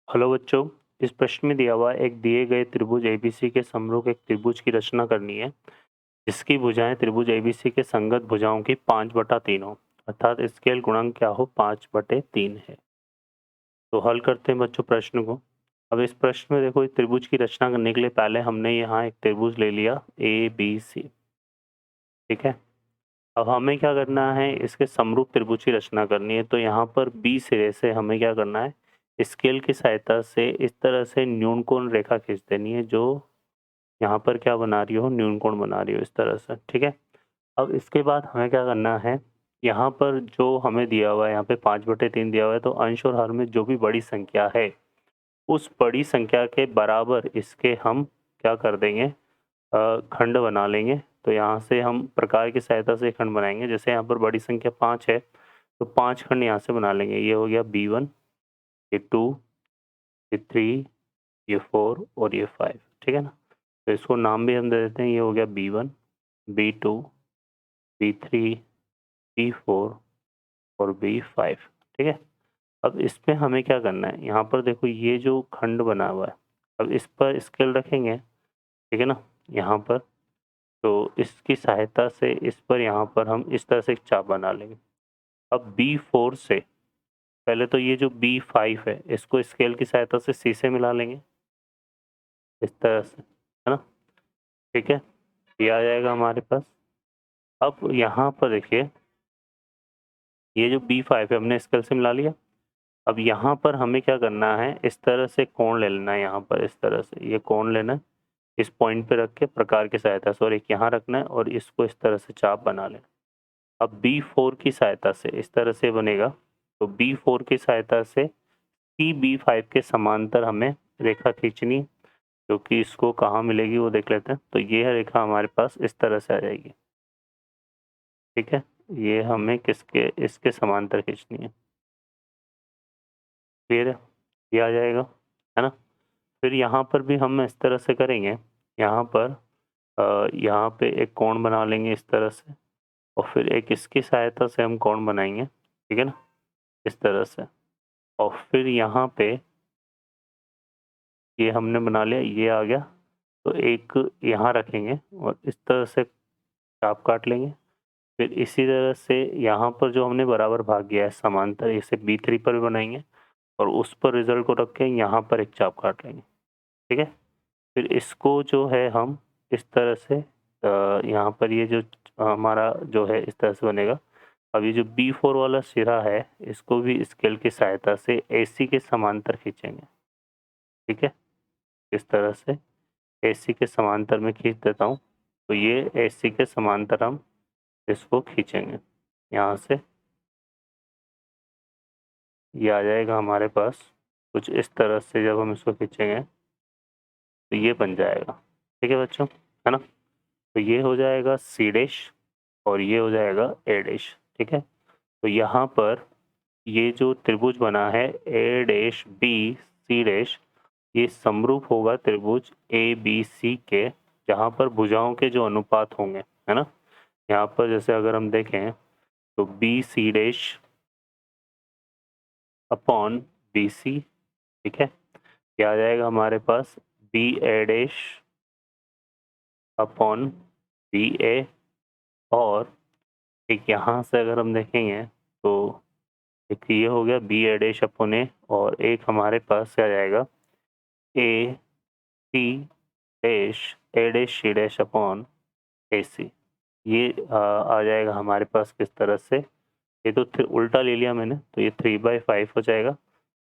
Hello बच्चों, इस प्रश्न में दिया हुआ एक दिए गए त्रिभुज एबीसी के समरूप एक त्रिभुज की रचना करनी है जिसकी भुजाएं त्रिभुज एबीसी के संगत भुजाओं की 5/3 हो अर्थात स्केल गुणांक क्या हो 5/3 है। तो हल करते हैं बच्चों प्रश्न को। अब इस प्रश्न में देखो, इस त्रिभुज की रचना करने के लिए पहले हमने यहाँ एक त्रिभुज ले लिया ए बी सी, ठीक है। अब हमें क्या करना है, इसके समरूप त्रिभुज की रचना करनी है। तो यहाँ पर बी सिरे से हमें क्या करना है, स्केल की सहायता से इस तरह से न्यूनकोण रेखा खींच देनी है जो यहाँ पर क्या बना रही हो, न्यूनकोण बना रही हो इस तरह से, ठीक है। अब इसके बाद हमें क्या करना है, यहाँ पर जो हमें दिया हुआ है, यहाँ पे 5/3 दिया हुआ है, तो अंश और हर में जो भी बड़ी संख्या है उस बड़ी संख्या के बराबर इसके हम क्या कर देंगे, खंड बना लेंगे। तो यहाँ से हम प्रकार की सहायता से खंड बनाएंगे। जैसे यहाँ पर बड़ी संख्या 5 है तो 5 खंड यहाँ से बना लेंगे। ये हो गया B1, ये 2, ये 3, ये 4 और ये 5, ठीक है ना। तो इसको नाम भी हम दे देते हैं। ये हो गया B1, B2, B3, B4 और B5, ठीक है। अब इसमें हमें क्या करना है, यहाँ पर देखो ये जो खंड बना हुआ है, अब इस पर स्केल रखेंगे, ठीक है ना, यहाँ पर। तो इसकी सहायता से इस पर यहाँ पर हम इस तरह से एक चाप बना लेंगे। अब B4 से पहले तो ये जो B5 है इसको स्केल की सहायता से C से मिला लेंगे इस तरह से, है ना, ठीक है। ये आ जाएगा हमारे पास। अब यहाँ पर देखिए, ये जो B5 है हमने स्केल से मिला लिया। अब यहाँ पर हमें क्या करना है, इस तरह से कोण ले लेना है। यहाँ पर इस तरह से ये कोण लेना है, इस पॉइंट पे रख के प्रकार की सहायता से, और एक यहाँ रखना है और इसको इस तरह से चाप बना लेना। अब B4 की सहायता से इस तरह से बनेगा। तो B4 की सहायता से C B5 के समांतर हमें रेखा खींचनी, जो कि इसको कहाँ मिलेगी वो देख लेते हैं। तो ये रेखा हमारे पास इस तरह से आ जाएगी, ठीक है। ये हमें किसके, इसके समांतर खींचनी है। फिर ये आ जाएगा, है ना। फिर यहाँ पर भी हम इस तरह से करेंगे। यहाँ पर यहाँ पे एक कोण बना लेंगे इस तरह से, और फिर एक इसकी सहायता से हम कोण बनाएंगे, ठीक है ना, इस तरह से। और फिर यहाँ पे ये हमने बना लिया, ये आ गया। तो एक यहाँ रखेंगे और इस तरह से चाप काट लेंगे। फिर इसी तरह से यहाँ पर जो हमने बराबर भाग गया है समांतर, इसे B3 पर भी बनाएंगे और उस पर रिजल्ट को रख के यहाँ पर एक चाप काट लेंगे, ठीक है। फिर इसको जो है हम इस तरह से यहाँ पर ये जो हमारा जो है इस तरह से बनेगा। अब ये जो B4 वाला सिरा है इसको भी स्केल की सहायता से AC के समांतर खींचेंगे, ठीक है। इस तरह से AC के समांतर में खींच देता हूँ। तो ये AC के समांतर हम इसको खींचेंगे यहाँ से। ये आ जाएगा हमारे पास कुछ इस तरह से। जब हम इसको खींचेंगे तो ये बन जाएगा, ठीक है बच्चों, है ना। तो ये हो जाएगा C डैश और ये हो जाएगा A डैश, ठीक है। तो यहाँ पर ये जो त्रिभुज बना है A dash B C dash, ये समरूप होगा त्रिभुज ABC के, जहाँ पर भुजाओं के जो अनुपात होंगे, है ना। यहाँ पर जैसे अगर हम देखें तो BC डैश अपॉन BC, ठीक है। क्या आ जाएगा हमारे पास, BA डैश अपॉन BA, और एक यहाँ से अगर हम देखेंगे तो एक ये हो गया BA डैश अपॉन A, और एक हमारे पास क्या जाएगा AC dash A dash C dash upon AC। ये आ जाएगा हमारे पास किस तरह से, ये तो उल्टा ले लिया मैंने, तो ये 3/5 हो जाएगा।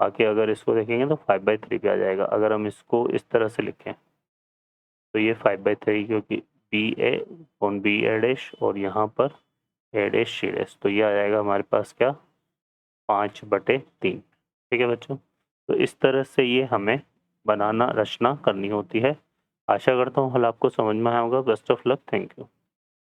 बाकी अगर इसको देखेंगे तो 5/3 पे आ जाएगा। अगर हम इसको इस तरह से लिखें तो ये 5/3, क्योंकि BA अपॉन BA डैश और यहाँ पर A डैश C डैश, तो ये आ जाएगा हमारे पास क्या, 5/3, ठीक है बच्चों। तो इस तरह से ये हमें बनाना, रचना करनी होती है। आशा करता हूँ हल आपको समझ में आया होगा। Best of luck, thank you.